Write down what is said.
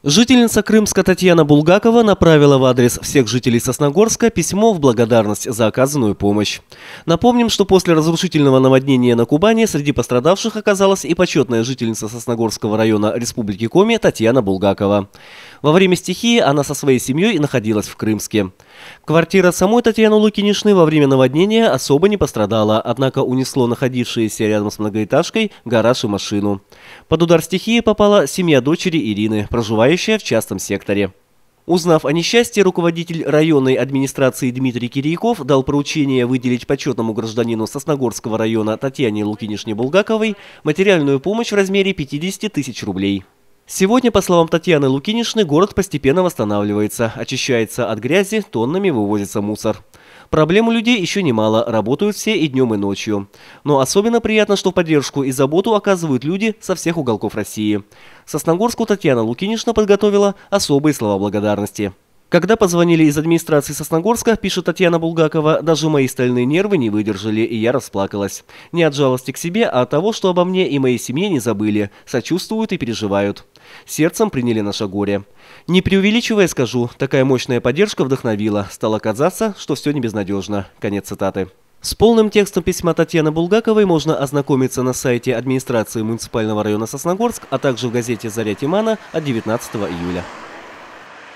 Жительница Крымска Татьяна Булгакова направила в адрес всех жителей Сосногорска письмо в благодарность за оказанную помощь. Напомним, что после разрушительного наводнения на Кубани среди пострадавших оказалась и почетная жительница Сосногорского района Республики Коми Татьяна Булгакова. Во время стихии она со своей семьей находилась в Крымске. Квартира самой Татьяны Лукинишны во время наводнения особо не пострадала, однако унесло находившиеся рядом с многоэтажкой гараж и машину. Под удар стихии попала семья дочери Ирины, проживающая в частном секторе. Узнав о несчастье, руководитель районной администрации Дмитрий Кирьяков дал поручение выделить почетному гражданину Сосногорского района Татьяне Лукинишне Булгаковой материальную помощь в размере 50 тысяч рублей. Сегодня, по словам Татьяны Лукинишны, город постепенно восстанавливается, очищается от грязи, тоннами вывозится мусор. Проблем у людей еще немало, работают все и днем, и ночью. Но особенно приятно, что поддержку и заботу оказывают люди со всех уголков России. Сосногорску Татьяна Лукинишна подготовила особые слова благодарности. Когда позвонили из администрации Сосногорска, пишет Татьяна Булгакова, даже мои стальные нервы не выдержали, и я расплакалась. Не от жалости к себе, а от того, что обо мне и моей семье не забыли, сочувствуют и переживают. Сердцем приняли наше горе. Не преувеличивая скажу, такая мощная поддержка вдохновила. Стало казаться, что все не безнадежно. Конец цитаты. С полным текстом письма Татьяны Булгаковой можно ознакомиться на сайте администрации муниципального района Сосногорск, а также в газете «Заря Тимана» от 19 июля.